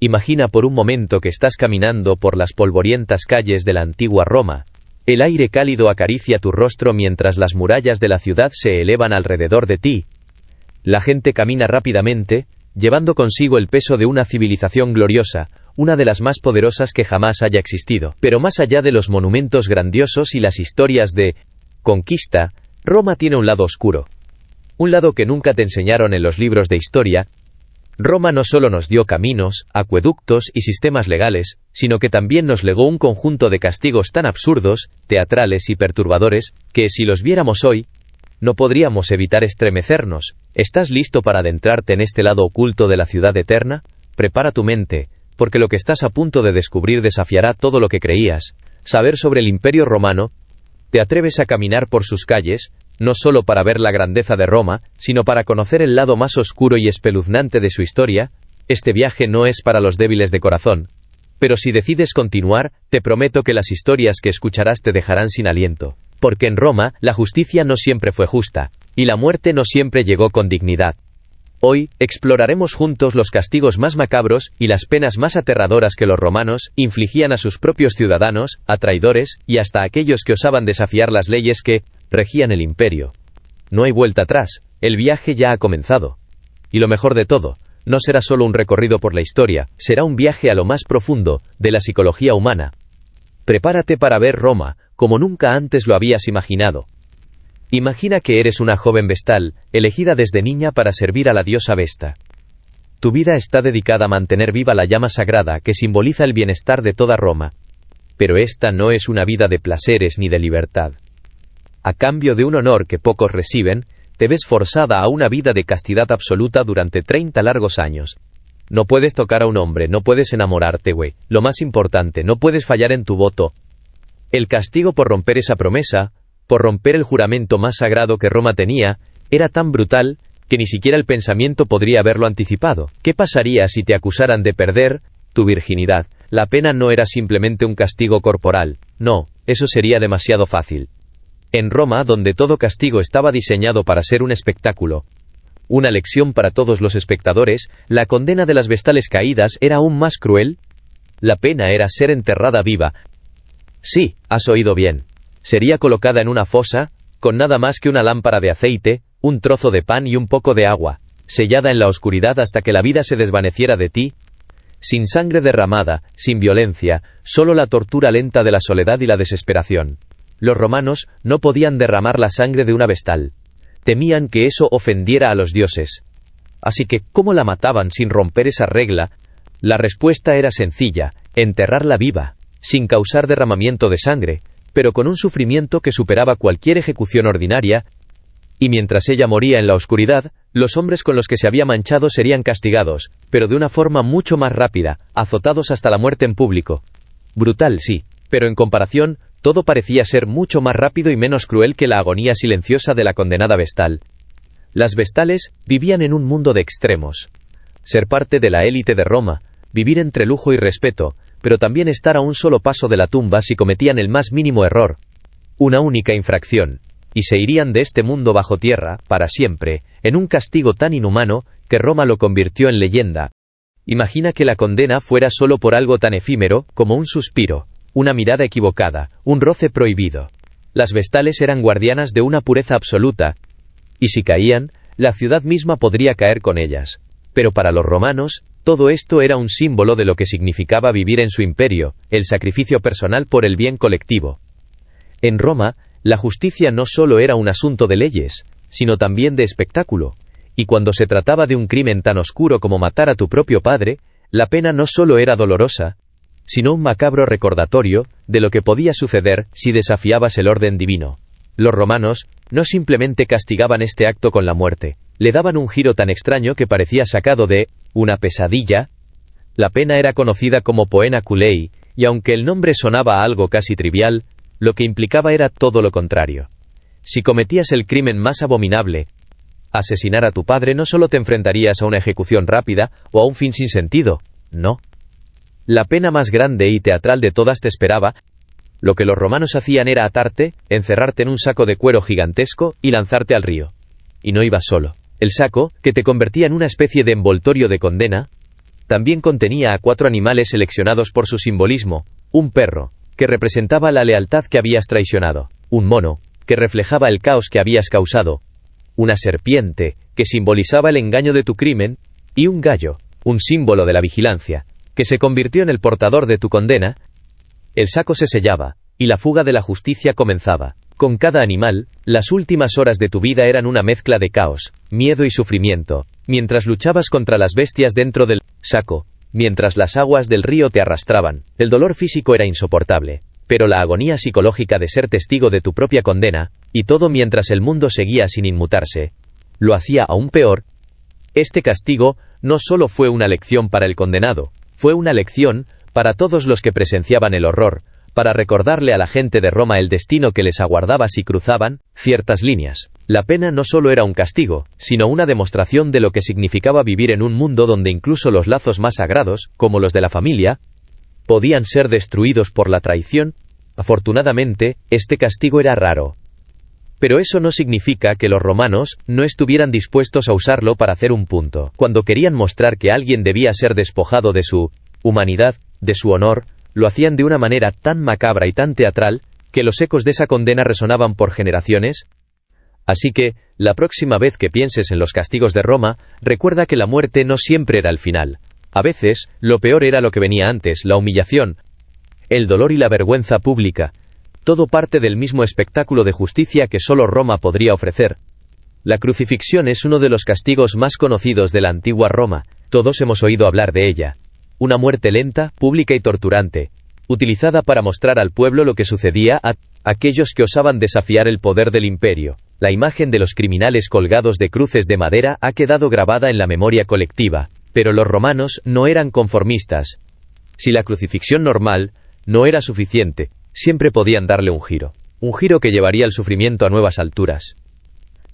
Imagina por un momento que estás caminando por las polvorientas calles de la antigua Roma. El aire cálido acaricia tu rostro mientras las murallas de la ciudad se elevan alrededor de ti. La gente camina rápidamente, llevando consigo el peso de una civilización gloriosa, una de las más poderosas que jamás haya existido. Pero más allá de los monumentos grandiosos y las historias de conquista, Roma tiene un lado oscuro. Un lado que nunca te enseñaron en los libros de historia. Roma no solo nos dio caminos, acueductos y sistemas legales, sino que también nos legó un conjunto de castigos tan absurdos, teatrales y perturbadores, que si los viéramos hoy, no podríamos evitar estremecernos. ¿Estás listo para adentrarte en este lado oculto de la ciudad eterna? Prepara tu mente, porque lo que estás a punto de descubrir desafiará todo lo que creías. Saber sobre el Imperio Romano. ¿Te atreves a caminar por sus calles, no solo para ver la grandeza de Roma, sino para conocer el lado más oscuro y espeluznante de su historia? Este viaje no es para los débiles de corazón. Pero si decides continuar, te prometo que las historias que escucharás te dejarán sin aliento. Porque en Roma, la justicia no siempre fue justa, y la muerte no siempre llegó con dignidad. Hoy, exploraremos juntos los castigos más macabros y las penas más aterradoras que los romanos infligían a sus propios ciudadanos, a traidores, y hasta a aquellos que osaban desafiar las leyes que regían el imperio. No hay vuelta atrás, el viaje ya ha comenzado. Y lo mejor de todo, no será solo un recorrido por la historia, será un viaje a lo más profundo de la psicología humana. Prepárate para ver Roma, como nunca antes lo habías imaginado. Imagina que eres una joven vestal, elegida desde niña para servir a la diosa Vesta. Tu vida está dedicada a mantener viva la llama sagrada que simboliza el bienestar de toda Roma. Pero esta no es una vida de placeres ni de libertad. A cambio de un honor que pocos reciben, te ves forzada a una vida de castidad absoluta durante 30 largos años. No puedes tocar a un hombre, no puedes enamorarte, güey. Lo más importante, no puedes fallar en tu voto. El castigo por romper esa promesa, por romper el juramento más sagrado que Roma tenía, era tan brutal que ni siquiera el pensamiento podría haberlo anticipado. ¿Qué pasaría si te acusaran de perder tu virginidad? La pena no era simplemente un castigo corporal. No, eso sería demasiado fácil. En Roma, donde todo castigo estaba diseñado para ser un espectáculo, una lección para todos los espectadores, la condena de las vestales caídas era aún más cruel. La pena era ser enterrada viva. Sí, has oído bien. Sería colocada en una fosa, con nada más que una lámpara de aceite, un trozo de pan y un poco de agua, sellada en la oscuridad hasta que la vida se desvaneciera de ti, sin sangre derramada, sin violencia, solo la tortura lenta de la soledad y la desesperación. Los romanos no podían derramar la sangre de una vestal. Temían que eso ofendiera a los dioses. Así que, ¿cómo la mataban sin romper esa regla? La respuesta era sencilla: enterrarla viva, sin causar derramamiento de sangre, pero con un sufrimiento que superaba cualquier ejecución ordinaria, y mientras ella moría en la oscuridad, los hombres con los que se había manchado serían castigados, pero de una forma mucho más rápida, azotados hasta la muerte en público. Brutal, sí, pero en comparación, todo parecía ser mucho más rápido y menos cruel que la agonía silenciosa de la condenada vestal. Las vestales vivían en un mundo de extremos. Ser parte de la élite de Roma, vivir entre lujo y respeto, pero también estar a un solo paso de la tumba si cometían el más mínimo error. Una única infracción, y se irían de este mundo bajo tierra, para siempre, en un castigo tan inhumano que Roma lo convirtió en leyenda. Imagina que la condena fuera solo por algo tan efímero como un suspiro, una mirada equivocada, un roce prohibido. Las vestales eran guardianas de una pureza absoluta, y si caían, la ciudad misma podría caer con ellas. Pero para los romanos, todo esto era un símbolo de lo que significaba vivir en su imperio, el sacrificio personal por el bien colectivo. En Roma, la justicia no solo era un asunto de leyes, sino también de espectáculo, y cuando se trataba de un crimen tan oscuro como matar a tu propio padre, la pena no solo era dolorosa, sino un macabro recordatorio de lo que podía suceder si desafiabas el orden divino. Los romanos no simplemente castigaban este acto con la muerte, le daban un giro tan extraño que parecía sacado de una pesadilla. La pena era conocida como poena culei, y aunque el nombre sonaba a algo casi trivial, lo que implicaba era todo lo contrario. Si cometías el crimen más abominable, asesinar a tu padre, no solo te enfrentarías a una ejecución rápida o a un fin sin sentido, no. La pena más grande y teatral de todas te esperaba. Lo que los romanos hacían era atarte, encerrarte en un saco de cuero gigantesco y lanzarte al río. Y no ibas solo. El saco, que te convertía en una especie de envoltorio de condena, También contenía a 4 animales seleccionados por su simbolismo: un perro, que representaba la lealtad que habías traicionado; un mono, que reflejaba el caos que habías causado; una serpiente, que simbolizaba el engaño de tu crimen; y un gallo, un símbolo de la vigilancia, que se convirtió en el portador de tu condena. El saco se sellaba, y la fuga de la justicia comenzaba. Con cada animal, las últimas horas de tu vida eran una mezcla de caos, miedo y sufrimiento, mientras luchabas contra las bestias dentro del saco, mientras las aguas del río te arrastraban. El dolor físico era insoportable, pero la agonía psicológica de ser testigo de tu propia condena, y todo mientras el mundo seguía sin inmutarse, lo hacía aún peor. Este castigo no solo fue una lección para el condenado, fue una lección para todos los que presenciaban el horror, para recordarle a la gente de Roma el destino que les aguardaba si cruzaban ciertas líneas. La pena no solo era un castigo, sino una demostración de lo que significaba vivir en un mundo donde incluso los lazos más sagrados, como los de la familia, podían ser destruidos por la traición. Afortunadamente, este castigo era raro. Pero eso no significa que los romanos no estuvieran dispuestos a usarlo para hacer un punto. Cuando querían mostrar que alguien debía ser despojado de su humanidad, de su honor, lo hacían de una manera tan macabra y tan teatral, que los ecos de esa condena resonaban por generaciones. Así que, la próxima vez que pienses en los castigos de Roma, recuerda que la muerte no siempre era el final. A veces, lo peor era lo que venía antes: la humillación, el dolor y la vergüenza pública. Todo parte del mismo espectáculo de justicia que solo Roma podría ofrecer. La crucifixión es uno de los castigos más conocidos de la antigua Roma. Todos hemos oído hablar de ella. Una muerte lenta, pública y torturante, utilizada para mostrar al pueblo lo que sucedía a aquellos que osaban desafiar el poder del imperio. La imagen de los criminales colgados de cruces de madera ha quedado grabada en la memoria colectiva, pero los romanos no eran conformistas. Si la crucifixión normal no era suficiente, siempre podían darle un giro que llevaría el sufrimiento a nuevas alturas.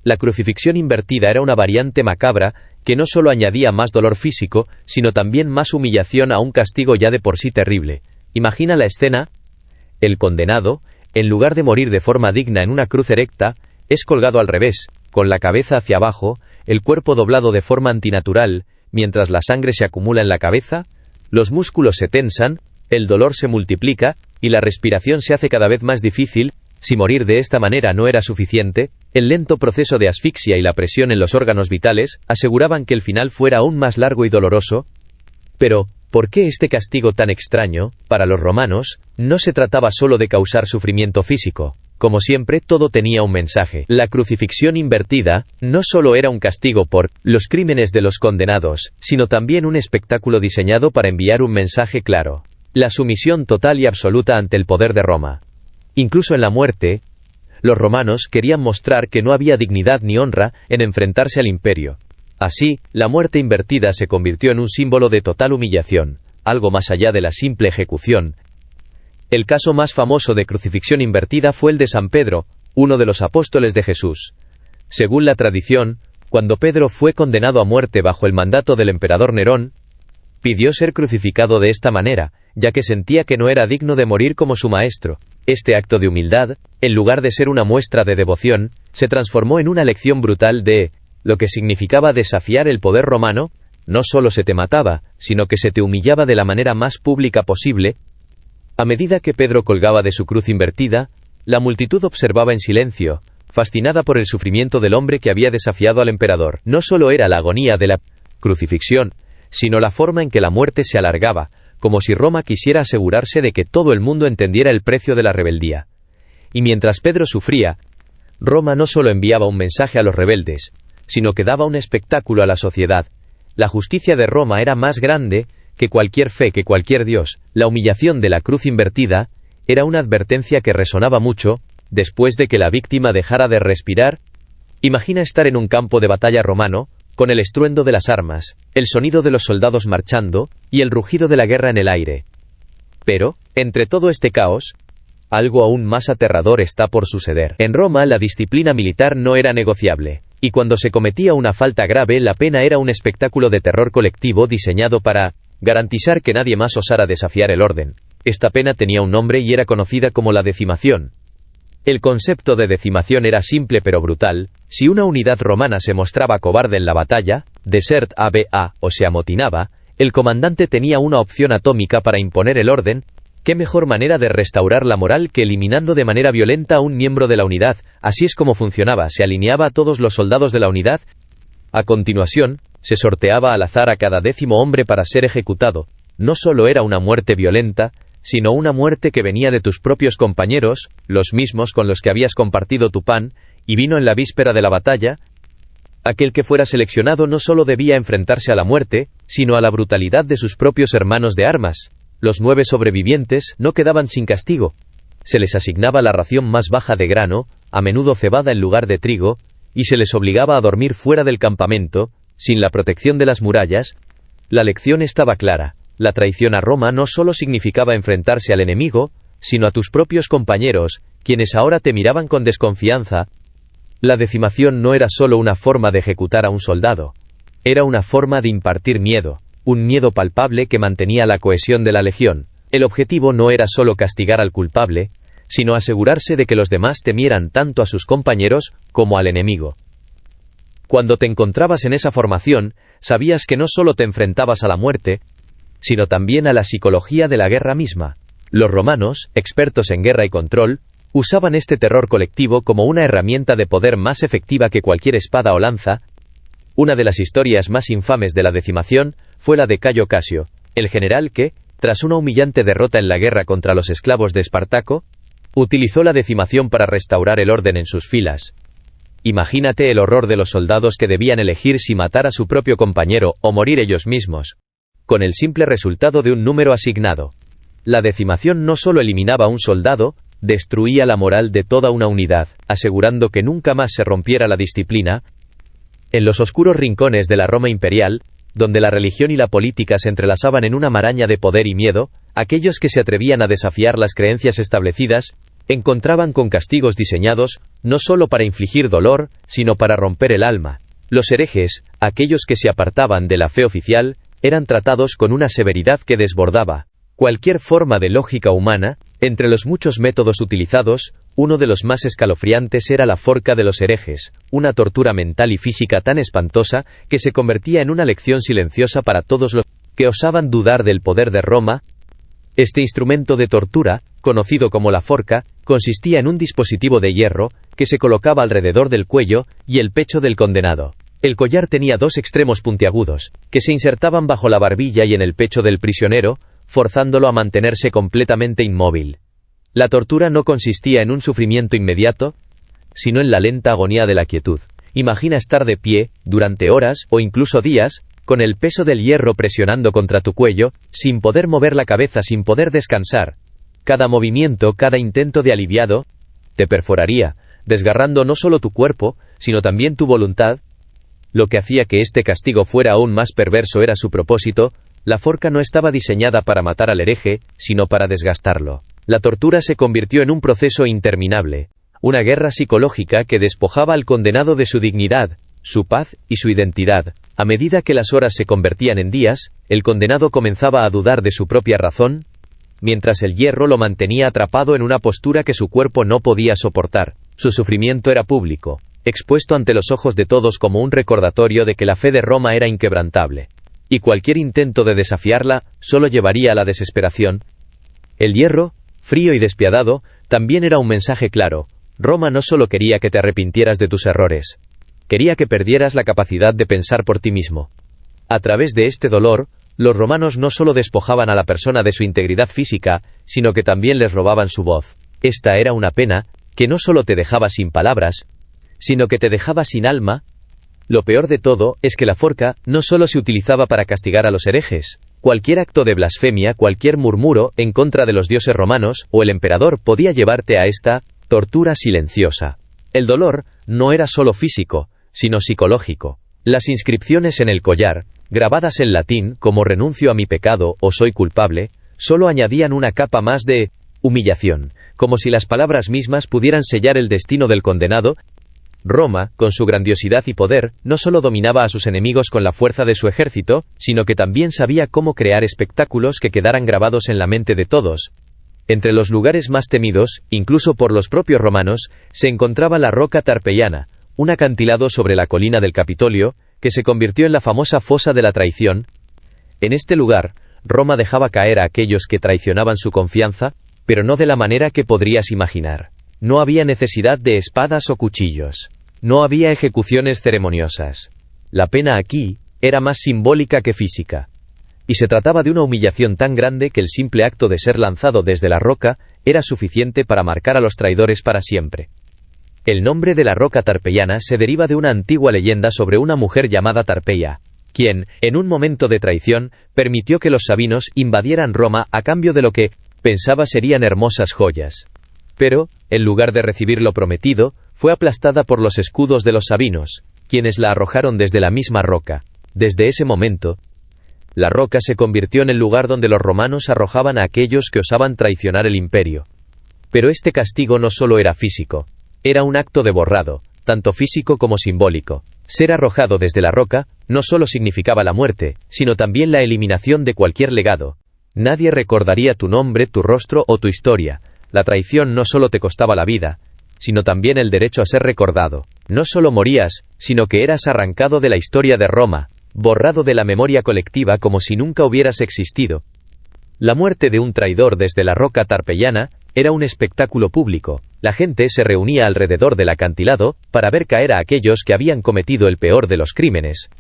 La crucifixión invertida era una variante macabra que no solo añadía más dolor físico, sino también más humillación a un castigo ya de por sí terrible. Imagina la escena: el condenado, en lugar de morir de forma digna en una cruz erecta, es colgado al revés, con la cabeza hacia abajo, el cuerpo doblado de forma antinatural, mientras la sangre se acumula en la cabeza, los músculos se tensan, el dolor se multiplica, y la respiración se hace cada vez más difícil. Si morir de esta manera no era suficiente, el lento proceso de asfixia y la presión en los órganos vitales aseguraban que el final fuera aún más largo y doloroso. Pero, ¿por qué este castigo tan extraño? Para los romanos, no se trataba solo de causar sufrimiento físico. Como siempre, todo tenía un mensaje. La crucifixión invertida no solo era un castigo por los crímenes de los condenados, sino también un espectáculo diseñado para enviar un mensaje claro: la sumisión total y absoluta ante el poder de Roma. Incluso en la muerte, los romanos querían mostrar que no había dignidad ni honra en enfrentarse al imperio. Así, la muerte invertida se convirtió en un símbolo de total humillación, algo más allá de la simple ejecución. El caso más famoso de crucifixión invertida fue el de San Pedro, uno de los apóstoles de Jesús. Según la tradición, cuando Pedro fue condenado a muerte bajo el mandato del emperador Nerón, pidió ser crucificado de esta manera, ya que sentía que no era digno de morir como su maestro. Este acto de humildad, en lugar de ser una muestra de devoción, se transformó en una lección brutal de lo que significaba desafiar el poder romano. No solo se te mataba, sino que se te humillaba de la manera más pública posible. A medida que Pedro colgaba de su cruz invertida, la multitud observaba en silencio, fascinada por el sufrimiento del hombre que había desafiado al emperador. No solo era la agonía de la crucifixión, sino la forma en que la muerte se alargaba, como si Roma quisiera asegurarse de que todo el mundo entendiera el precio de la rebeldía. Y mientras Pedro sufría, Roma no solo enviaba un mensaje a los rebeldes, sino que daba un espectáculo a la sociedad. La justicia de Roma era más grande que cualquier fe, que cualquier dios. La humillación de la cruz invertida era una advertencia que resonaba mucho después de que la víctima dejara de respirar. Imagina estar en un campo de batalla romano, con el estruendo de las armas, el sonido de los soldados marchando, y el rugido de la guerra en el aire. Pero, entre todo este caos, algo aún más aterrador está por suceder. En Roma la disciplina militar no era negociable, y cuando se cometía una falta grave la pena era un espectáculo de terror colectivo diseñado para garantizar que nadie más osara desafiar el orden. Esta pena tenía un nombre y era conocida como la decimación. El concepto de decimación era simple pero brutal. Si una unidad romana se mostraba cobarde en la batalla, desert aba, o se amotinaba, El comandante tenía una opción atómica para imponer el orden. ¿Qué mejor manera de restaurar la moral que eliminando de manera violenta a un miembro de la unidad? Así es como funcionaba, se alineaba a todos los soldados de la unidad. A continuación, se sorteaba al azar a cada 10º hombre para ser ejecutado. No solo era una muerte violenta, sino una muerte que venía de tus propios compañeros, los mismos con los que habías compartido tu pan, y vino en la víspera de la batalla. Aquel que fuera seleccionado no solo debía enfrentarse a la muerte, sino a la brutalidad de sus propios hermanos de armas. Los 9 sobrevivientes no quedaban sin castigo. Se les asignaba la ración más baja de grano, a menudo cebada en lugar de trigo, y se les obligaba a dormir fuera del campamento, sin la protección de las murallas. La lección estaba clara. La traición a Roma no solo significaba enfrentarse al enemigo, sino a tus propios compañeros, quienes ahora te miraban con desconfianza. La decimación no era solo una forma de ejecutar a un soldado. Era una forma de impartir miedo, un miedo palpable que mantenía la cohesión de la legión. El objetivo no era solo castigar al culpable, sino asegurarse de que los demás temieran tanto a sus compañeros como al enemigo. Cuando te encontrabas en esa formación, sabías que no solo te enfrentabas a la muerte, sino también a la psicología de la guerra misma. Los romanos, expertos en guerra y control, usaban este terror colectivo como una herramienta de poder más efectiva que cualquier espada o lanza. Una de las historias más infames de la decimación fue la de Cayo Casio, el general que, tras una humillante derrota en la guerra contra los esclavos de Espartaco, utilizó la decimación para restaurar el orden en sus filas. Imagínate el horror de los soldados que debían elegir si matar a su propio compañero o morir ellos mismos, con el simple resultado de un número asignado. La decimación no solo eliminaba a un soldado, destruía la moral de toda una unidad, asegurando que nunca más se rompiera la disciplina. En los oscuros rincones de la Roma imperial, donde la religión y la política se entrelazaban en una maraña de poder y miedo, aquellos que se atrevían a desafiar las creencias establecidas, encontraban con castigos diseñados, no solo para infligir dolor, sino para romper el alma. Los herejes, aquellos que se apartaban de la fe oficial, eran tratados con una severidad que desbordaba cualquier forma de lógica humana. Entre los muchos métodos utilizados, uno de los más escalofriantes era la forca de los herejes, una tortura mental y física tan espantosa que se convertía en una lección silenciosa para todos los que osaban dudar del poder de Roma. Este instrumento de tortura, conocido como la forca, consistía en un dispositivo de hierro que se colocaba alrededor del cuello y el pecho del condenado. El collar tenía 2 extremos puntiagudos, que se insertaban bajo la barbilla y en el pecho del prisionero, forzándolo a mantenerse completamente inmóvil. La tortura no consistía en un sufrimiento inmediato, sino en la lenta agonía de la quietud. Imagina estar de pie, durante horas o incluso días, con el peso del hierro presionando contra tu cuello, sin poder mover la cabeza, sin poder descansar. Cada movimiento, cada intento de aliviado, te perforaría, desgarrando no solo tu cuerpo, sino también tu voluntad. Lo que hacía que este castigo fuera aún más perverso era su propósito. La forca no estaba diseñada para matar al hereje, sino para desgastarlo. La tortura se convirtió en un proceso interminable, una guerra psicológica que despojaba al condenado de su dignidad, su paz y su identidad. A medida que las horas se convertían en días, el condenado comenzaba a dudar de su propia razón, mientras el hierro lo mantenía atrapado en una postura que su cuerpo no podía soportar. Su sufrimiento era público, expuesto ante los ojos de todos como un recordatorio de que la fe de Roma era inquebrantable, y cualquier intento de desafiarla solo llevaría a la desesperación. El hierro, frío y despiadado, también era un mensaje claro. Roma no solo quería que te arrepintieras de tus errores, quería que perdieras la capacidad de pensar por ti mismo. A través de este dolor, los romanos no solo despojaban a la persona de su integridad física, sino que también les robaban su voz. Esta era una pena que no solo te dejaba sin palabras, sino que te dejaba sin alma. Lo peor de todo es que la forca no solo se utilizaba para castigar a los herejes. Cualquier acto de blasfemia, cualquier murmuro en contra de los dioses romanos o el emperador podía llevarte a esta tortura silenciosa. El dolor no era solo físico, sino psicológico. Las inscripciones en el collar, grabadas en latín como renuncio a mi pecado o soy culpable, solo añadían una capa más de humillación, como si las palabras mismas pudieran sellar el destino del condenado. Roma, con su grandiosidad y poder, no solo dominaba a sus enemigos con la fuerza de su ejército, sino que también sabía cómo crear espectáculos que quedaran grabados en la mente de todos. Entre los lugares más temidos, incluso por los propios romanos, se encontraba la Roca Tarpeiana, un acantilado sobre la colina del Capitolio, que se convirtió en la famosa fosa de la traición. En este lugar, Roma dejaba caer a aquellos que traicionaban su confianza, pero no de la manera que podrías imaginar. No había necesidad de espadas o cuchillos. No había ejecuciones ceremoniosas. La pena aquí era más simbólica que física. Y se trataba de una humillación tan grande que el simple acto de ser lanzado desde la roca era suficiente para marcar a los traidores para siempre. El nombre de la roca tarpeiana se deriva de una antigua leyenda sobre una mujer llamada Tarpeia, quien, en un momento de traición, permitió que los sabinos invadieran Roma a cambio de lo que pensaba serían hermosas joyas. Pero, en lugar de recibir lo prometido, fue aplastada por los escudos de los sabinos, quienes la arrojaron desde la misma roca. Desde ese momento, la roca se convirtió en el lugar donde los romanos arrojaban a aquellos que osaban traicionar el imperio. Pero este castigo no solo era físico, era un acto de borrado, tanto físico como simbólico. Ser arrojado desde la roca no solo significaba la muerte, sino también la eliminación de cualquier legado. Nadie recordaría tu nombre, tu rostro o tu historia. La traición no solo te costaba la vida, sino también el derecho a ser recordado. No solo morías, sino que eras arrancado de la historia de Roma, borrado de la memoria colectiva como si nunca hubieras existido. La muerte de un traidor desde la roca tarpeiana era un espectáculo público. La gente se reunía alrededor del acantilado para ver caer a aquellos que habían cometido el peor de los crímenes.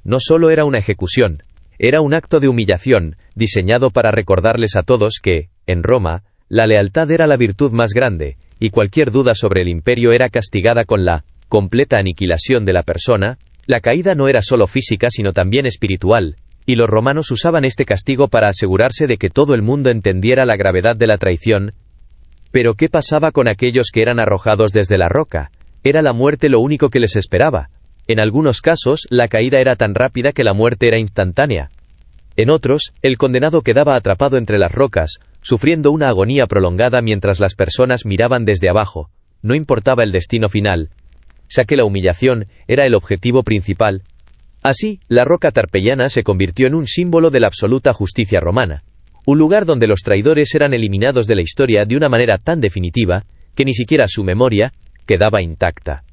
No solo era una ejecución, era un acto de humillación, diseñado para recordarles a todos que, en Roma, la lealtad era la virtud más grande, y cualquier duda sobre el imperio era castigada con la completa aniquilación de la persona. La caída no era solo física sino también espiritual, y los romanos usaban este castigo para asegurarse de que todo el mundo entendiera la gravedad de la traición. Pero ¿qué pasaba con aquellos que eran arrojados desde la roca? Era la muerte lo único que les esperaba. En algunos casos, la caída era tan rápida que la muerte era instantánea. En otros, el condenado quedaba atrapado entre las rocas, sufriendo una agonía prolongada mientras las personas miraban desde abajo. No importaba el destino final, ya que la humillación era el objetivo principal. Así, la roca tarpeiana se convirtió en un símbolo de la absoluta justicia romana. Un lugar donde los traidores eran eliminados de la historia de una manera tan definitiva, que ni siquiera su memoria quedaba intacta.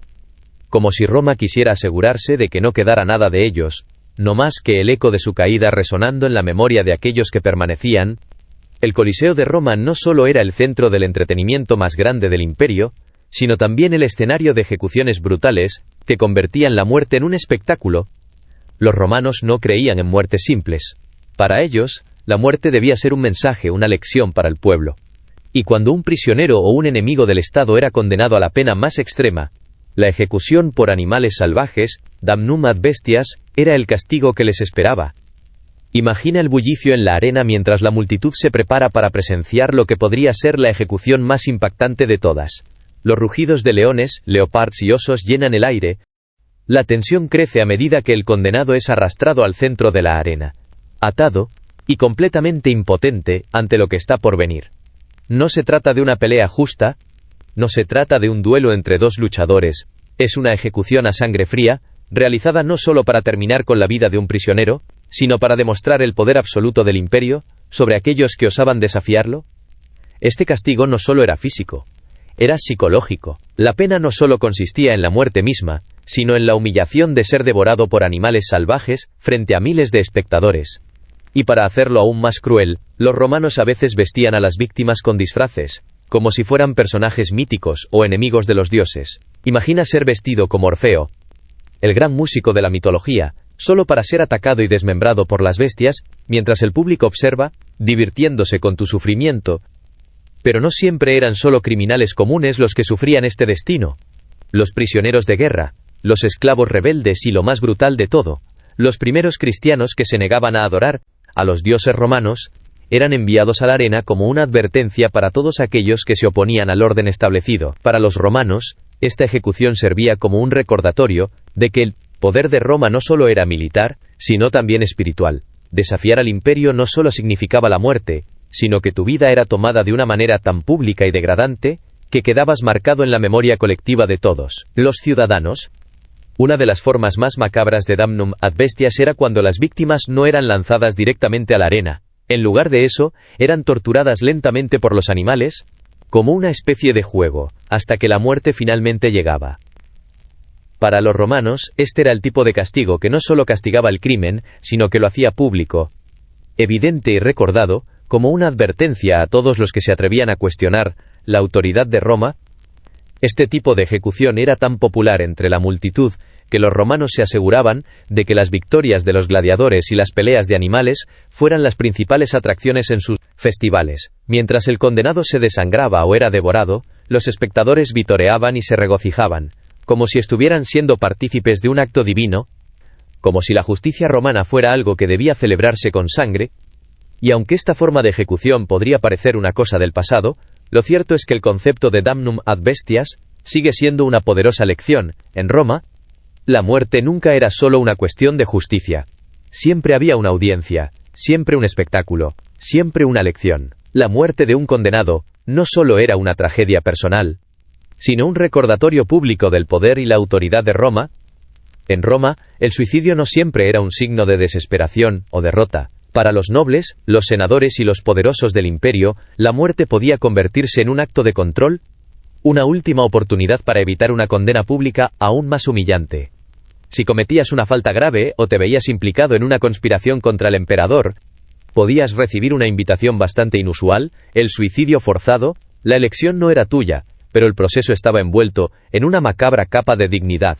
Como si Roma quisiera asegurarse de que no quedara nada de ellos, no más que el eco de su caída resonando en la memoria de aquellos que permanecían. El Coliseo de Roma no solo era el centro del entretenimiento más grande del imperio, sino también el escenario de ejecuciones brutales, que convertían la muerte en un espectáculo. Los romanos no creían en muertes simples. Para ellos, la muerte debía ser un mensaje, una lección para el pueblo. Y cuando un prisionero o un enemigo del Estado era condenado a la pena más extrema, la ejecución por animales salvajes, damnum ad bestias, era el castigo que les esperaba. Imagina el bullicio en la arena mientras la multitud se prepara para presenciar lo que podría ser la ejecución más impactante de todas. Los rugidos de leones, leopards y osos llenan el aire. La tensión crece a medida que el condenado es arrastrado al centro de la arena, atado y completamente impotente ante lo que está por venir. No se trata de una pelea justa, no se trata de un duelo entre dos luchadores, es una ejecución a sangre fría, realizada no solo para terminar con la vida de un prisionero, sino para demostrar el poder absoluto del imperio sobre aquellos que osaban desafiarlo. Este castigo no solo era físico, era psicológico. La pena no solo consistía en la muerte misma, sino en la humillación de ser devorado por animales salvajes frente a miles de espectadores. Y para hacerlo aún más cruel, los romanos a veces vestían a las víctimas con disfraces, como si fueran personajes míticos o enemigos de los dioses. Imagina ser vestido como Orfeo, el gran músico de la mitología, solo para ser atacado y desmembrado por las bestias, mientras el público observa, divirtiéndose con tu sufrimiento. Pero no siempre eran solo criminales comunes los que sufrían este destino. Los prisioneros de guerra, los esclavos rebeldes y lo más brutal de todo, los primeros cristianos que se negaban a adorar a los dioses romanos, eran enviados a la arena como una advertencia para todos aquellos que se oponían al orden establecido. Para los romanos, esta ejecución servía como un recordatorio de que el poder de Roma no solo era militar, sino también espiritual. Desafiar al imperio no solo significaba la muerte, sino que tu vida era tomada de una manera tan pública y degradante, que quedabas marcado en la memoria colectiva de todos los ciudadanos. Una de las formas más macabras de damnum ad bestias era cuando las víctimas no eran lanzadas directamente a la arena. En lugar de eso, eran torturadas lentamente por los animales, como una especie de juego, hasta que la muerte finalmente llegaba. Para los romanos, este era el tipo de castigo que no solo castigaba el crimen, sino que lo hacía público. evidente y recordado, como una advertencia a todos los que se atrevían a cuestionar la autoridad de Roma. Este tipo de ejecución era tan popular entre la multitud que los romanos se aseguraban de que las victorias de los gladiadores y las peleas de animales fueran las principales atracciones en sus festivales. Mientras el condenado se desangraba o era devorado, los espectadores vitoreaban y se regocijaban, como si estuvieran siendo partícipes de un acto divino, como si la justicia romana fuera algo que debía celebrarse con sangre. Y aunque esta forma de ejecución podría parecer una cosa del pasado, lo cierto es que el concepto de damnum ad bestias sigue siendo una poderosa lección. En Roma, la muerte nunca era solo una cuestión de justicia. Siempre había una audiencia, siempre un espectáculo, siempre una lección. La muerte de un condenado no solo era una tragedia personal, sino un recordatorio público del poder y la autoridad de Roma. En Roma, el suicidio no siempre era un signo de desesperación o derrota. Para los nobles, los senadores y los poderosos del imperio, la muerte podía convertirse en un acto de control, una última oportunidad para evitar una condena pública aún más humillante. Si cometías una falta grave o te veías implicado en una conspiración contra el emperador, podías recibir una invitación bastante inusual, el suicidio forzado. La elección no era tuya, pero el proceso estaba envuelto en una macabra capa de dignidad.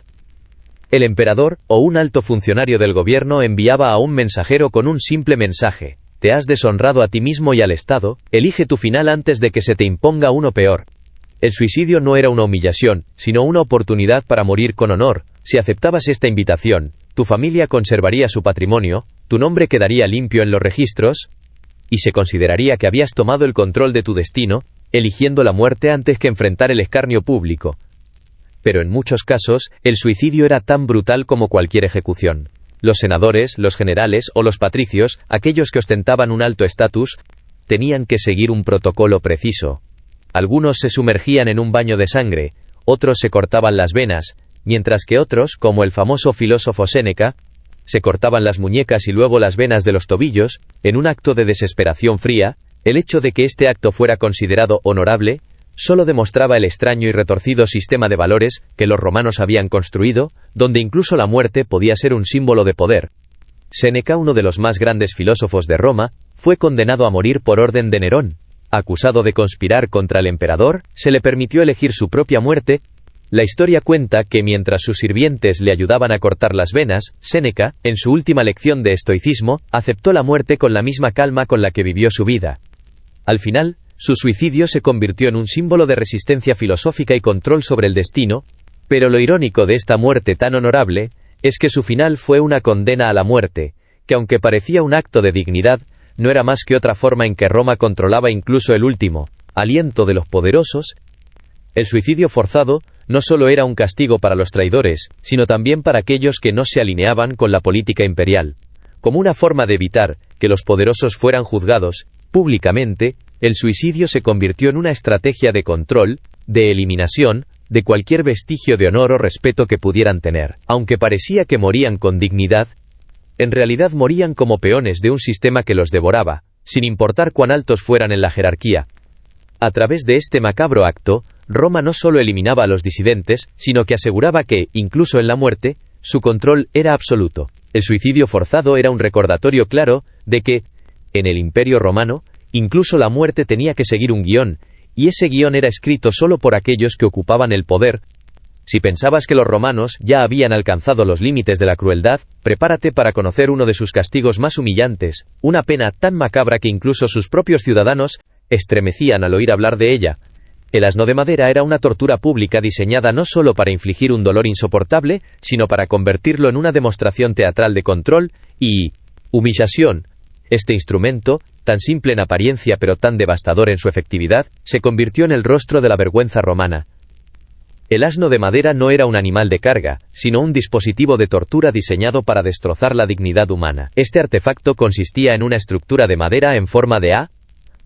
El emperador, o un alto funcionario del gobierno, enviaba a un mensajero con un simple mensaje: te has deshonrado a ti mismo y al Estado, elige tu final antes de que se te imponga uno peor. El suicidio no era una humillación, sino una oportunidad para morir con honor. Si aceptabas esta invitación, tu familia conservaría su patrimonio, tu nombre quedaría limpio en los registros, y se consideraría que habías tomado el control de tu destino, eligiendo la muerte antes que enfrentar el escarnio público. Pero en muchos casos, el suicidio era tan brutal como cualquier ejecución. Los senadores, los generales o los patricios, aquellos que ostentaban un alto estatus, tenían que seguir un protocolo preciso. Algunos se sumergían en un baño de sangre, otros se cortaban las venas, mientras que otros, como el famoso filósofo Séneca, se cortaban las muñecas y luego las venas de los tobillos, en un acto de desesperación fría. El hecho de que este acto fuera considerado honorable solo demostraba el extraño y retorcido sistema de valores que los romanos habían construido, donde incluso la muerte podía ser un símbolo de poder. Séneca, uno de los más grandes filósofos de Roma, fue condenado a morir por orden de Nerón. Acusado de conspirar contra el emperador, se le permitió elegir su propia muerte. La historia cuenta que mientras sus sirvientes le ayudaban a cortar las venas, Séneca, en su última lección de estoicismo, aceptó la muerte con la misma calma con la que vivió su vida. Al final, su suicidio se convirtió en un símbolo de resistencia filosófica y control sobre el destino, pero lo irónico de esta muerte tan honorable es que su final fue una condena a la muerte, que aunque parecía un acto de dignidad, no era más que otra forma en que Roma controlaba incluso el último aliento de los poderosos. El suicidio forzado no solo era un castigo para los traidores, sino también para aquellos que no se alineaban con la política imperial. Como una forma de evitar que los poderosos fueran juzgados públicamente, el suicidio se convirtió en una estrategia de control, de eliminación, de cualquier vestigio de honor o respeto que pudieran tener. Aunque parecía que morían con dignidad, en realidad morían como peones de un sistema que los devoraba, sin importar cuán altos fueran en la jerarquía. A través de este macabro acto, Roma no solo eliminaba a los disidentes, sino que aseguraba que, incluso en la muerte, su control era absoluto. El suicidio forzado era un recordatorio claro de que, en el Imperio Romano, incluso la muerte tenía que seguir un guión, y ese guión era escrito solo por aquellos que ocupaban el poder. Si pensabas que los romanos ya habían alcanzado los límites de la crueldad, prepárate para conocer uno de sus castigos más humillantes, una pena tan macabra que incluso sus propios ciudadanos estremecían al oír hablar de ella. El asno de madera era una tortura pública diseñada no solo para infligir un dolor insoportable, sino para convertirlo en una demostración teatral de control y humillación. Este instrumento, tan simple en apariencia pero tan devastador en su efectividad, se convirtió en el rostro de la vergüenza romana. El asno de madera no era un animal de carga, sino un dispositivo de tortura diseñado para destrozar la dignidad humana. Este artefacto consistía en una estructura de madera en forma de A,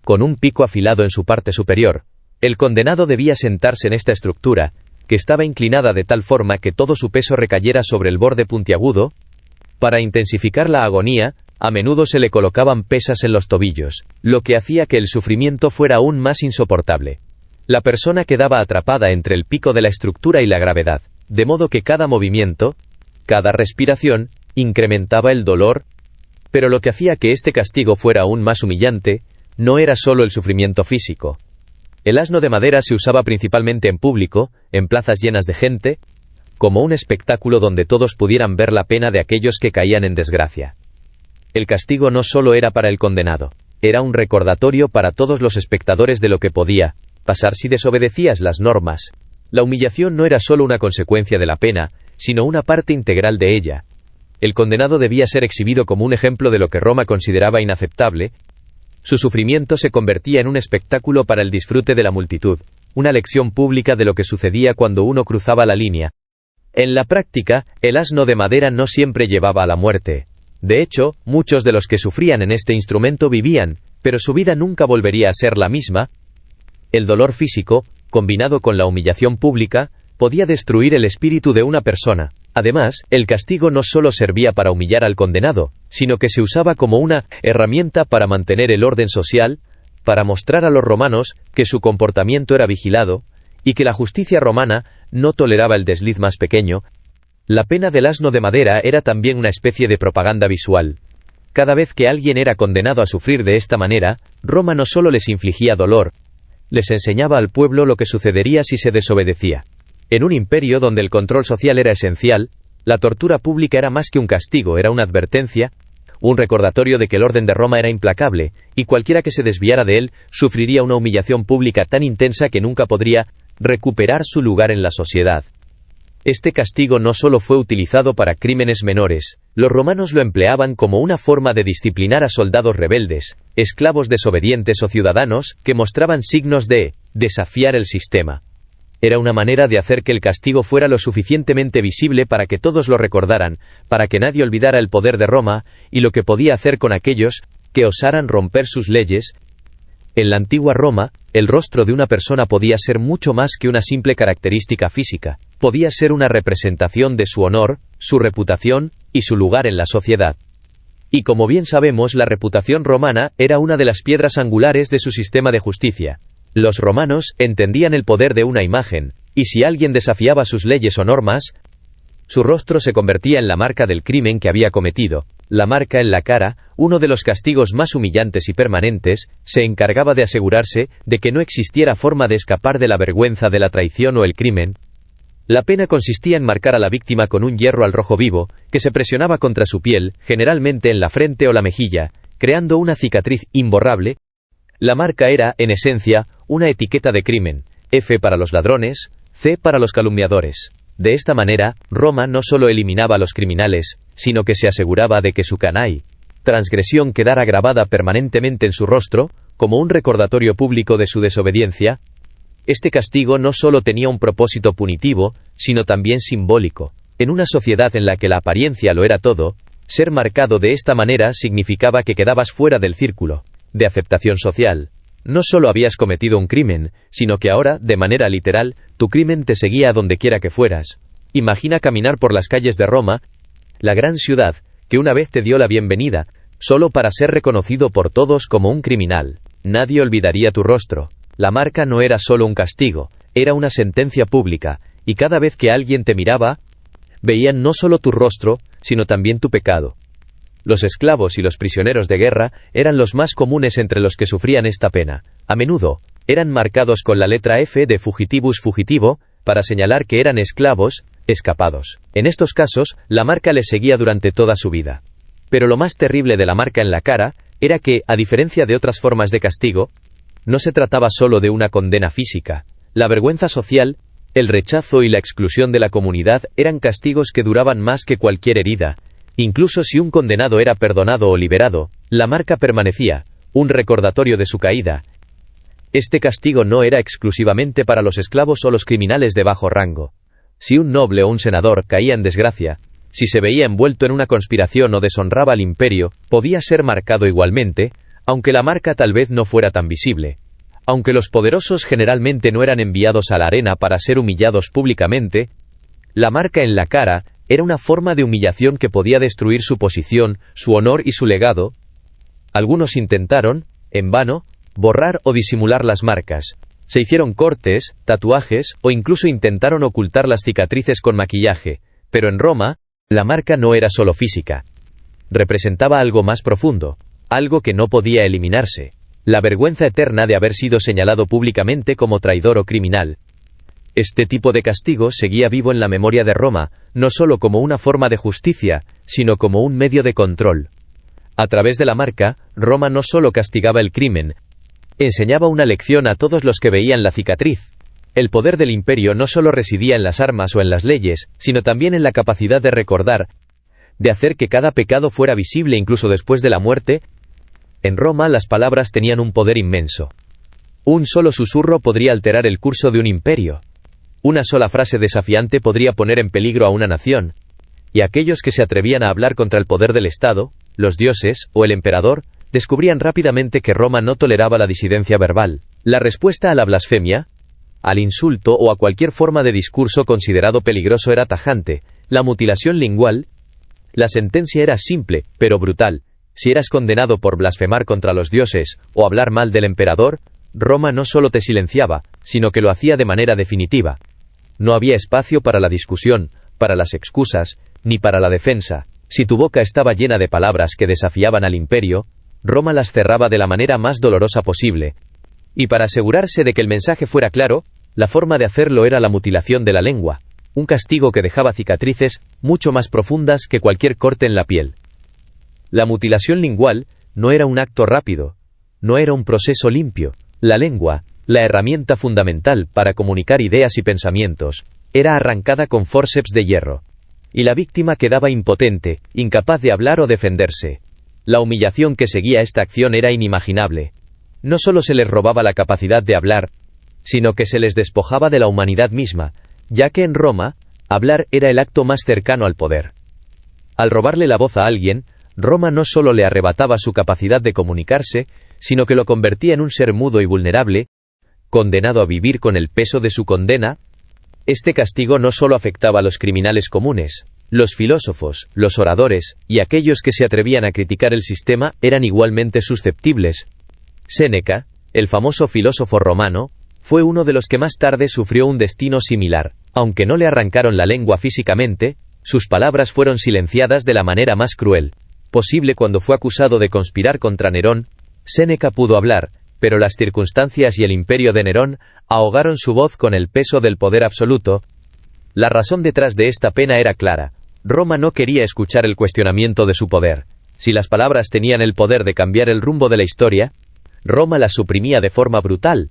con un pico afilado en su parte superior. El condenado debía sentarse en esta estructura, que estaba inclinada de tal forma que todo su peso recayera sobre el borde puntiagudo. Para intensificar la agonía, a menudo se le colocaban pesas en los tobillos, lo que hacía que el sufrimiento fuera aún más insoportable. La persona quedaba atrapada entre el pico de la estructura y la gravedad, de modo que cada movimiento, cada respiración, incrementaba el dolor. Pero lo que hacía que este castigo fuera aún más humillante, no era solo el sufrimiento físico. El asno de madera se usaba principalmente en público, en plazas llenas de gente, como un espectáculo donde todos pudieran ver la pena de aquellos que caían en desgracia. El castigo no solo era para el condenado, era un recordatorio para todos los espectadores de lo que podía pasar si desobedecías las normas. La humillación no era solo una consecuencia de la pena, sino una parte integral de ella. El condenado debía ser exhibido como un ejemplo de lo que Roma consideraba inaceptable. Su sufrimiento se convertía en un espectáculo para el disfrute de la multitud, una lección pública de lo que sucedía cuando uno cruzaba la línea. En la práctica, el asno de madera no siempre llevaba a la muerte. De hecho, muchos de los que sufrían en este instrumento vivían, pero su vida nunca volvería a ser la misma. El dolor físico, combinado con la humillación pública, podía destruir el espíritu de una persona. Además, el castigo no solo servía para humillar al condenado, sino que se usaba como una herramienta para mantener el orden social, para mostrar a los romanos que su comportamiento era vigilado, y que la justicia romana no toleraba el desliz más pequeño. La pena del asno de madera era también una especie de propaganda visual. Cada vez que alguien era condenado a sufrir de esta manera, Roma no solo les infligía dolor, les enseñaba al pueblo lo que sucedería si se desobedecía. En un imperio donde el control social era esencial, la tortura pública era más que un castigo, era una advertencia, un recordatorio de que el orden de Roma era implacable, y cualquiera que se desviara de él sufriría una humillación pública tan intensa que nunca podría recuperar su lugar en la sociedad. Este castigo no solo fue utilizado para crímenes menores, los romanos lo empleaban como una forma de disciplinar a soldados rebeldes, esclavos desobedientes o ciudadanos que mostraban signos de desafiar el sistema. Era una manera de hacer que el castigo fuera lo suficientemente visible para que todos lo recordaran, para que nadie olvidara el poder de Roma y lo que podía hacer con aquellos que osaran romper sus leyes. En la antigua Roma, el rostro de una persona podía ser mucho más que una simple característica física, podía ser una representación de su honor, su reputación y su lugar en la sociedad. Y como bien sabemos, la reputación romana era una de las piedras angulares de su sistema de justicia. Los romanos entendían el poder de una imagen, y si alguien desafiaba sus leyes o normas, su rostro se convertía en la marca del crimen que había cometido. La marca en la cara, uno de los castigos más humillantes y permanentes, se encargaba de asegurarse de que no existiera forma de escapar de la vergüenza de la traición o el crimen. La pena consistía en marcar a la víctima con un hierro al rojo vivo, que se presionaba contra su piel, generalmente en la frente o la mejilla, creando una cicatriz imborrable. La marca era, en esencia, una etiqueta de crimen, F para los ladrones, C para los calumniadores. De esta manera, Roma no solo eliminaba a los criminales, sino que se aseguraba de que su transgresión quedara grabada permanentemente en su rostro, como un recordatorio público de su desobediencia. Este castigo no solo tenía un propósito punitivo, sino también simbólico. En una sociedad en la que la apariencia lo era todo, ser marcado de esta manera significaba que quedabas fuera del círculo de aceptación social. No solo habías cometido un crimen, sino que ahora, de manera literal, tu crimen te seguía a donde quiera que fueras. Imagina caminar por las calles de Roma, la gran ciudad, que una vez te dio la bienvenida, solo para ser reconocido por todos como un criminal. Nadie olvidaría tu rostro. La marca no era solo un castigo, era una sentencia pública, y cada vez que alguien te miraba, veían no solo tu rostro, sino también tu pecado. Los esclavos y los prisioneros de guerra eran los más comunes entre los que sufrían esta pena. A menudo, eran marcados con la letra F de fugitivus fugitivo, para señalar que eran esclavos, escapados. En estos casos, la marca les seguía durante toda su vida. Pero lo más terrible de la marca en la cara, era que, a diferencia de otras formas de castigo, no se trataba solo de una condena física. La vergüenza social, el rechazo y la exclusión de la comunidad eran castigos que duraban más que cualquier herida. Incluso si un condenado era perdonado o liberado, la marca permanecía, un recordatorio de su caída. Este castigo no era exclusivamente para los esclavos o los criminales de bajo rango. Si un noble o un senador caía en desgracia, si se veía envuelto en una conspiración o deshonraba al imperio, podía ser marcado igualmente, aunque la marca tal vez no fuera tan visible. Aunque los poderosos generalmente no eran enviados a la arena para ser humillados públicamente, la marca en la cara era una forma de humillación que podía destruir su posición, su honor y su legado. Algunos intentaron, en vano, borrar o disimular las marcas. Se hicieron cortes, tatuajes o incluso intentaron ocultar las cicatrices con maquillaje, pero en Roma, la marca no era solo física. representaba algo más profundo, algo que no podía eliminarse, la vergüenza eterna de haber sido señalado públicamente como traidor o criminal. Este tipo de castigo seguía vivo en la memoria de Roma, no solo como una forma de justicia, sino como un medio de control. A través de la marca, Roma no solo castigaba el crimen, enseñaba una lección a todos los que veían la cicatriz. El poder del imperio no solo residía en las armas o en las leyes, sino también en la capacidad de recordar, de hacer que cada pecado fuera visible incluso después de la muerte. En Roma las palabras tenían un poder inmenso. Un solo susurro podría alterar el curso de un imperio. Una sola frase desafiante podría poner en peligro a una nación. Y aquellos que se atrevían a hablar contra el poder del Estado, los dioses o el emperador, descubrían rápidamente que Roma no toleraba la disidencia verbal. La respuesta a la blasfemia, al insulto o a cualquier forma de discurso considerado peligroso era tajante: la mutilación lingual. La sentencia era simple, pero brutal. Si eras condenado por blasfemar contra los dioses o hablar mal del emperador, Roma no solo te silenciaba, sino que lo hacía de manera definitiva. No había espacio para la discusión, para las excusas, ni para la defensa. Si tu boca estaba llena de palabras que desafiaban al imperio, Roma las cerraba de la manera más dolorosa posible. Y para asegurarse de que el mensaje fuera claro, la forma de hacerlo era la mutilación de la lengua, un castigo que dejaba cicatrices mucho más profundas que cualquier corte en la piel. La mutilación lingual no era un acto rápido, no era un proceso limpio. La lengua, la herramienta fundamental para comunicar ideas y pensamientos, era arrancada con fórceps de hierro. Y la víctima quedaba impotente, incapaz de hablar o defenderse. La humillación que seguía esta acción era inimaginable. No solo se les robaba la capacidad de hablar, sino que se les despojaba de la humanidad misma, ya que en Roma, hablar era el acto más cercano al poder. Al robarle la voz a alguien, Roma no solo le arrebataba su capacidad de comunicarse, sino que lo convertía en un ser mudo y vulnerable, condenado a vivir con el peso de su condena. Este castigo no solo afectaba a los criminales comunes, los filósofos, los oradores, y aquellos que se atrevían a criticar el sistema eran igualmente susceptibles. Séneca, el famoso filósofo romano, fue uno de los que más tarde sufrió un destino similar. Aunque no le arrancaron la lengua físicamente, sus palabras fueron silenciadas de la manera más cruel posible cuando fue acusado de conspirar contra Nerón. Séneca pudo hablar, pero las circunstancias y el imperio de Nerón ahogaron su voz con el peso del poder absoluto. La razón detrás de esta pena era clara. Roma no quería escuchar el cuestionamiento de su poder. Si las palabras tenían el poder de cambiar el rumbo de la historia, Roma las suprimía de forma brutal.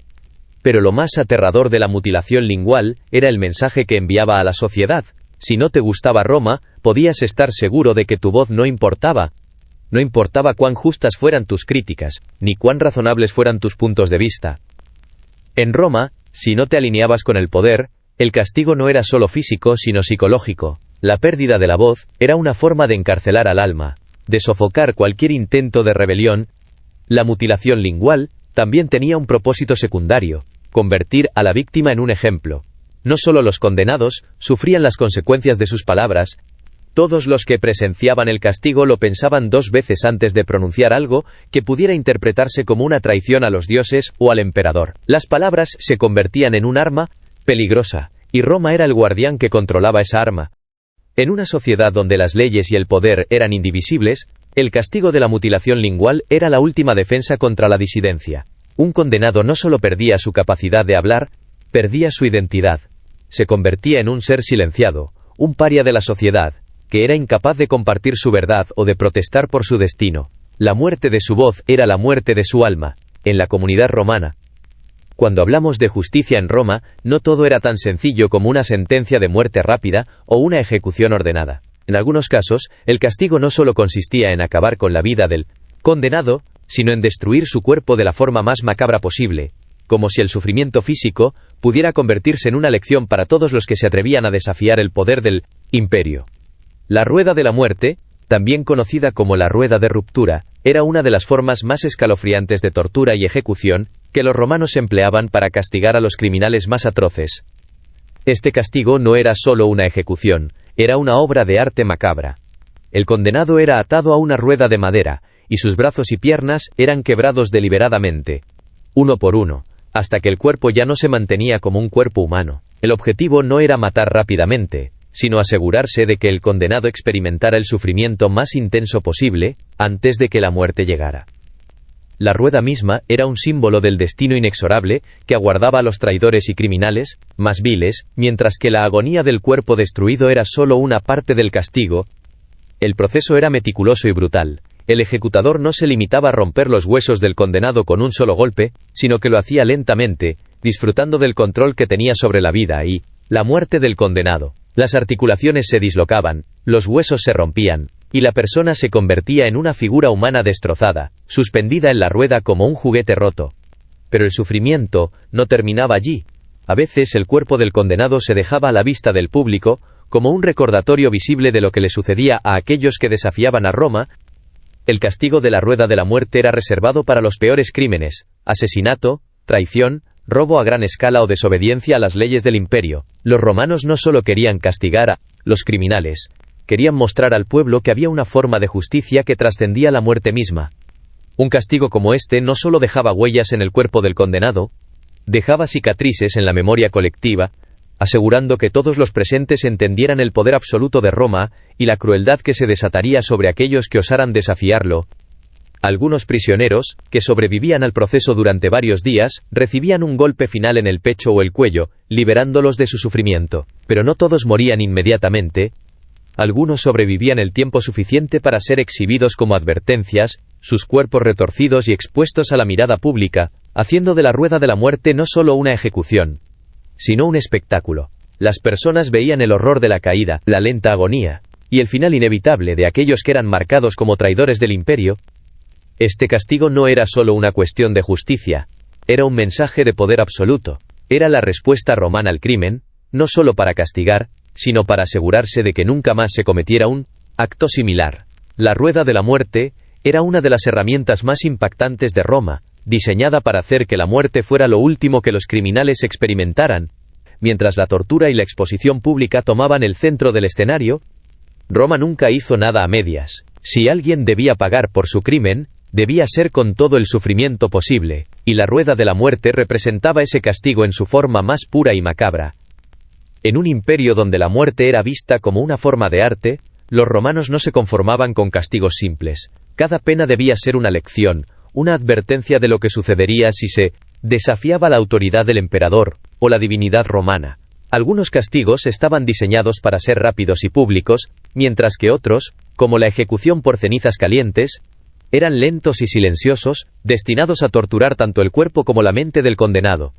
Pero lo más aterrador de la mutilación lingual era el mensaje que enviaba a la sociedad. Si no te gustaba Roma, podías estar seguro de que tu voz no importaba. No importaba cuán justas fueran tus críticas, ni cuán razonables fueran tus puntos de vista. En Roma, si no te alineabas con el poder, el castigo no era solo físico sino psicológico. La pérdida de la voz era una forma de encarcelar al alma, de sofocar cualquier intento de rebelión. La mutilación lingual también tenía un propósito secundario: convertir a la víctima en un ejemplo. No solo los condenados sufrían las consecuencias de sus palabras, todos los que presenciaban el castigo lo pensaban dos veces antes de pronunciar algo que pudiera interpretarse como una traición a los dioses o al emperador. Las palabras se convertían en un arma peligrosa, y Roma era el guardián que controlaba esa arma. En una sociedad donde las leyes y el poder eran indivisibles, el castigo de la mutilación lingual era la última defensa contra la disidencia. Un condenado no solo perdía su capacidad de hablar, perdía su identidad. Se convertía en un ser silenciado, un paria de la sociedad, que era incapaz de compartir su verdad o de protestar por su destino. La muerte de su voz era la muerte de su alma. En la comunidad romana, cuando hablamos de justicia en Roma, no todo era tan sencillo como una sentencia de muerte rápida o una ejecución ordenada. En algunos casos, el castigo no solo consistía en acabar con la vida del condenado, sino en destruir su cuerpo de la forma más macabra posible, como si el sufrimiento físico pudiera convertirse en una lección para todos los que se atrevían a desafiar el poder del imperio. La rueda de la muerte, también conocida como la rueda de ruptura, era una de las formas más escalofriantes de tortura y ejecución que los romanos empleaban para castigar a los criminales más atroces. Este castigo no era solo una ejecución, era una obra de arte macabra. El condenado era atado a una rueda de madera, y sus brazos y piernas eran quebrados deliberadamente, uno por uno, hasta que el cuerpo ya no se mantenía como un cuerpo humano. El objetivo no era matar rápidamente, sino asegurarse de que el condenado experimentara el sufrimiento más intenso posible, antes de que la muerte llegara. La rueda misma era un símbolo del destino inexorable que aguardaba a los traidores y criminales más viles, mientras que la agonía del cuerpo destruido era solo una parte del castigo. El proceso era meticuloso y brutal. El ejecutador no se limitaba a romper los huesos del condenado con un solo golpe, sino que lo hacía lentamente, disfrutando del control que tenía sobre la vida y la muerte del condenado. Las articulaciones se dislocaban, los huesos se rompían, y la persona se convertía en una figura humana destrozada, suspendida en la rueda como un juguete roto. Pero el sufrimiento no terminaba allí. A veces el cuerpo del condenado se dejaba a la vista del público, como un recordatorio visible de lo que le sucedía a aquellos que desafiaban a Roma. El castigo de la rueda de la muerte era reservado para los peores crímenes: asesinato, traición, robo a gran escala o desobediencia a las leyes del imperio. Los romanos no solo querían castigar a los criminales, querían mostrar al pueblo que había una forma de justicia que trascendía la muerte misma. Un castigo como este no solo dejaba huellas en el cuerpo del condenado, dejaba cicatrices en la memoria colectiva, asegurando que todos los presentes entendieran el poder absoluto de Roma y la crueldad que se desataría sobre aquellos que osaran desafiarlo. Algunos prisioneros, que sobrevivían al proceso durante varios días, recibían un golpe final en el pecho o el cuello, liberándolos de su sufrimiento. Pero no todos morían inmediatamente. Algunos sobrevivían el tiempo suficiente para ser exhibidos como advertencias, sus cuerpos retorcidos y expuestos a la mirada pública, haciendo de la rueda de la muerte no solo una ejecución, sino un espectáculo. Las personas veían el horror de la caída, la lenta agonía, y el final inevitable de aquellos que eran marcados como traidores del imperio. Este castigo no era solo una cuestión de justicia, era un mensaje de poder absoluto. Era la respuesta romana al crimen, no solo para castigar, sino para asegurarse de que nunca más se cometiera un acto similar. La rueda de la muerte era una de las herramientas más impactantes de Roma, diseñada para hacer que la muerte fuera lo último que los criminales experimentaran. Mientras la tortura y la exposición pública tomaban el centro del escenario, Roma nunca hizo nada a medias. Si alguien debía pagar por su crimen, debía ser con todo el sufrimiento posible, y la rueda de la muerte representaba ese castigo en su forma más pura y macabra. En un imperio donde la muerte era vista como una forma de arte, los romanos no se conformaban con castigos simples. Cada pena debía ser una lección, una advertencia de lo que sucedería si se desafiaba la autoridad del emperador o la divinidad romana. Algunos castigos estaban diseñados para ser rápidos y públicos, mientras que otros, como la ejecución por cenizas calientes, eran lentos y silenciosos, destinados a torturar tanto el cuerpo como la mente del condenado.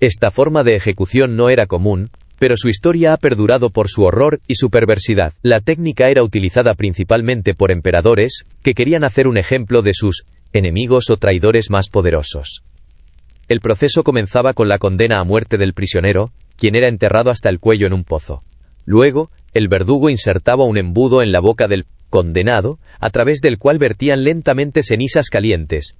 Esta forma de ejecución no era común, pero su historia ha perdurado por su horror y su perversidad. La técnica era utilizada principalmente por emperadores, que querían hacer un ejemplo de sus enemigos o traidores más poderosos. El proceso comenzaba con la condena a muerte del prisionero, quien era enterrado hasta el cuello en un pozo. Luego, el verdugo insertaba un embudo en la boca del condenado, a través del cual vertían lentamente cenizas calientes.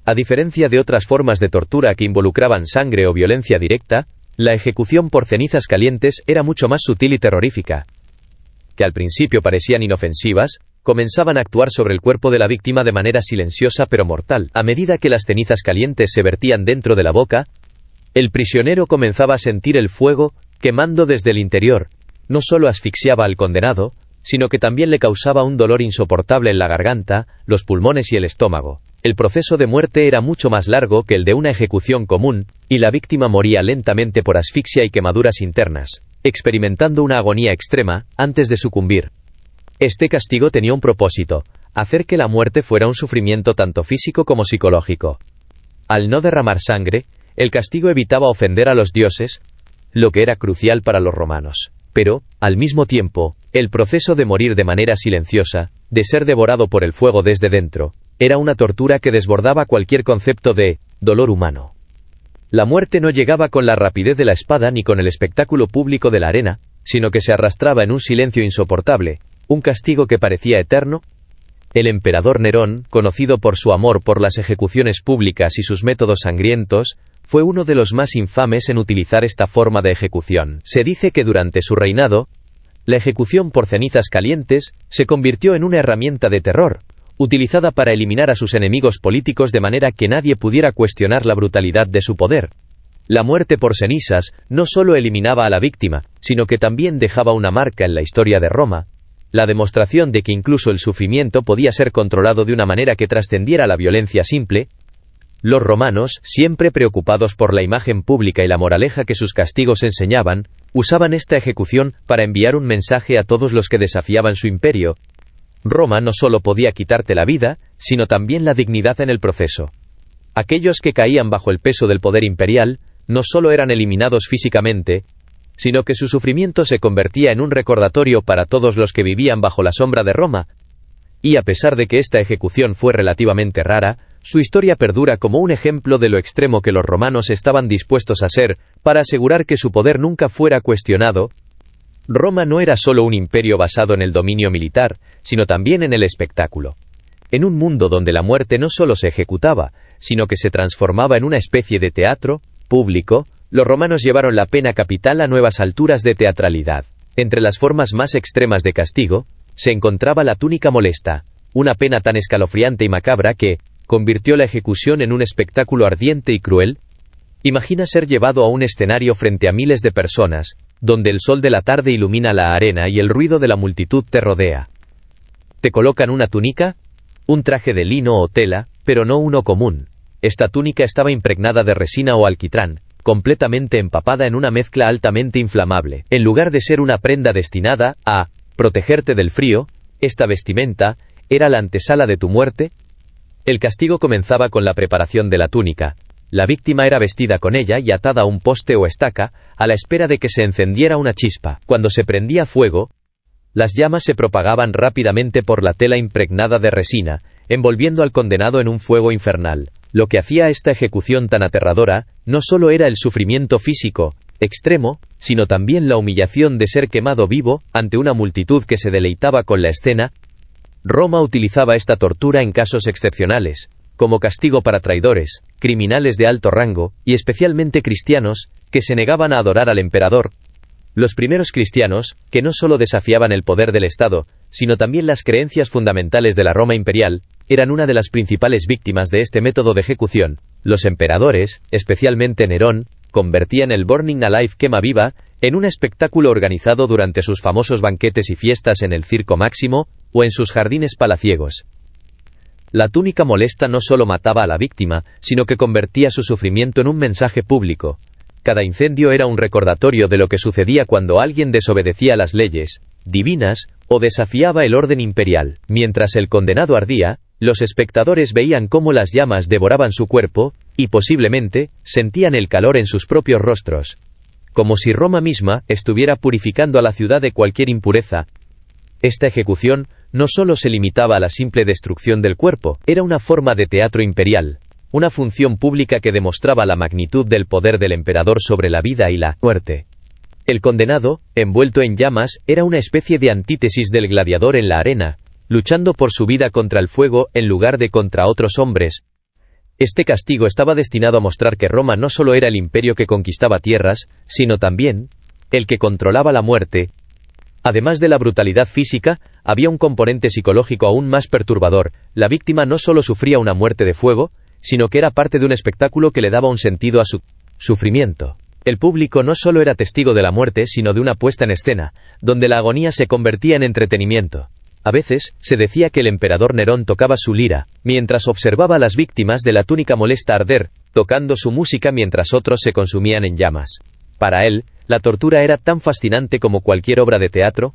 A diferencia de otras formas de tortura que involucraban sangre o violencia directa, la ejecución por cenizas calientes era mucho más sutil y terrorífica. Que al principio parecían inofensivas, comenzaban a actuar sobre el cuerpo de la víctima de manera silenciosa pero mortal. A medida que las cenizas calientes se vertían dentro de la boca, el prisionero comenzaba a sentir el fuego quemando desde el interior. No solo asfixiaba al condenado, sino que también le causaba un dolor insoportable en la garganta, los pulmones y el estómago. El proceso de muerte era mucho más largo que el de una ejecución común, y la víctima moría lentamente por asfixia y quemaduras internas, experimentando una agonía extrema antes de sucumbir. Este castigo tenía un propósito: hacer que la muerte fuera un sufrimiento tanto físico como psicológico. Al no derramar sangre, el castigo evitaba ofender a los dioses, lo que era crucial para los romanos. Pero, al mismo tiempo, el proceso de morir de manera silenciosa, de ser devorado por el fuego desde dentro, era una tortura que desbordaba cualquier concepto de dolor humano. La muerte no llegaba con la rapidez de la espada ni con el espectáculo público de la arena, sino que se arrastraba en un silencio insoportable, un castigo que parecía eterno. El emperador Nerón, conocido por su amor por las ejecuciones públicas y sus métodos sangrientos, fue uno de los más infames en utilizar esta forma de ejecución. Se dice que durante su reinado, la ejecución por cenizas calientes se convirtió en una herramienta de terror, utilizada para eliminar a sus enemigos políticos de manera que nadie pudiera cuestionar la brutalidad de su poder. La muerte por cenizas no solo eliminaba a la víctima, sino que también dejaba una marca en la historia de Roma, la demostración de que incluso el sufrimiento podía ser controlado de una manera que trascendiera la violencia simple. Los romanos, siempre preocupados por la imagen pública y la moraleja que sus castigos enseñaban, usaban esta ejecución para enviar un mensaje a todos los que desafiaban su imperio. Roma no solo podía quitarte la vida, sino también la dignidad en el proceso. Aquellos que caían bajo el peso del poder imperial, no solo eran eliminados físicamente, sino que su sufrimiento se convertía en un recordatorio para todos los que vivían bajo la sombra de Roma. Y a pesar de que esta ejecución fue relativamente rara, su historia perdura como un ejemplo de lo extremo que los romanos estaban dispuestos a ser, para asegurar que su poder nunca fuera cuestionado. Roma no era solo un imperio basado en el dominio militar, sino también en el espectáculo. En un mundo donde la muerte no solo se ejecutaba, sino que se transformaba en una especie de teatro público, los romanos llevaron la pena capital a nuevas alturas de teatralidad. Entre las formas más extremas de castigo, se encontraba la túnica molesta, una pena tan escalofriante y macabra que convirtió la ejecución en un espectáculo ardiente y cruel. Imagina ser llevado a un escenario frente a miles de personas, donde el sol de la tarde ilumina la arena y el ruido de la multitud te rodea. Te colocan una túnica, un traje de lino o tela, pero no uno común. Esta túnica estaba impregnada de resina o alquitrán, completamente empapada en una mezcla altamente inflamable. En lugar de ser una prenda destinada a protegerte del frío, esta vestimenta era la antesala de tu muerte. El castigo comenzaba con la preparación de la túnica. La víctima era vestida con ella y atada a un poste o estaca, a la espera de que se encendiera una chispa. Cuando se prendía fuego, las llamas se propagaban rápidamente por la tela impregnada de resina, envolviendo al condenado en un fuego infernal. Lo que hacía esta ejecución tan aterradora, no solo era el sufrimiento físico extremo, sino también la humillación de ser quemado vivo ante una multitud que se deleitaba con la escena. Roma utilizaba esta tortura en casos excepcionales, como castigo para traidores, criminales de alto rango, y especialmente cristianos, que se negaban a adorar al emperador. Los primeros cristianos, que no solo desafiaban el poder del Estado, sino también las creencias fundamentales de la Roma imperial, eran una de las principales víctimas de este método de ejecución. Los emperadores, especialmente Nerón, convertían el Burning Alive, quema viva, en un espectáculo organizado durante sus famosos banquetes y fiestas en el Circo Máximo, o en sus jardines palaciegos. La túnica molesta no solo mataba a la víctima, sino que convertía su sufrimiento en un mensaje público. Cada incendio era un recordatorio de lo que sucedía cuando alguien desobedecía las leyes divinas o desafiaba el orden imperial. Mientras el condenado ardía, los espectadores veían cómo las llamas devoraban su cuerpo, y posiblemente sentían el calor en sus propios rostros. Como si Roma misma estuviera purificando a la ciudad de cualquier impureza. Esta ejecución no solo se limitaba a la simple destrucción del cuerpo, era una forma de teatro imperial, una función pública que demostraba la magnitud del poder del emperador sobre la vida y la muerte. El condenado, envuelto en llamas, era una especie de antítesis del gladiador en la arena, luchando por su vida contra el fuego en lugar de contra otros hombres. Este castigo estaba destinado a mostrar que Roma no solo era el imperio que conquistaba tierras, sino también el que controlaba la muerte. Además de la brutalidad física, había un componente psicológico aún más perturbador. La víctima no solo sufría una muerte de fuego, sino que era parte de un espectáculo que le daba un sentido a su sufrimiento. El público no solo era testigo de la muerte, sino de una puesta en escena, donde la agonía se convertía en entretenimiento. A veces, se decía que el emperador Nerón tocaba su lira, mientras observaba a las víctimas de la túnica molesta arder, tocando su música mientras otros se consumían en llamas. Para él, la tortura era tan fascinante como cualquier obra de teatro.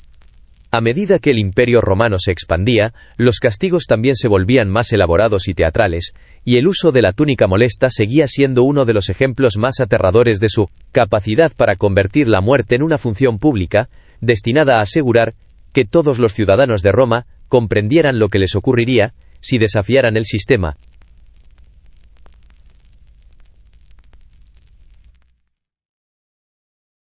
A medida que el imperio romano se expandía, los castigos también se volvían más elaborados y teatrales, y el uso de la túnica molesta seguía siendo uno de los ejemplos más aterradores de su capacidad para convertir la muerte en una función pública, destinada a asegurar que todos los ciudadanos de Roma comprendieran lo que les ocurriría si desafiaran el sistema.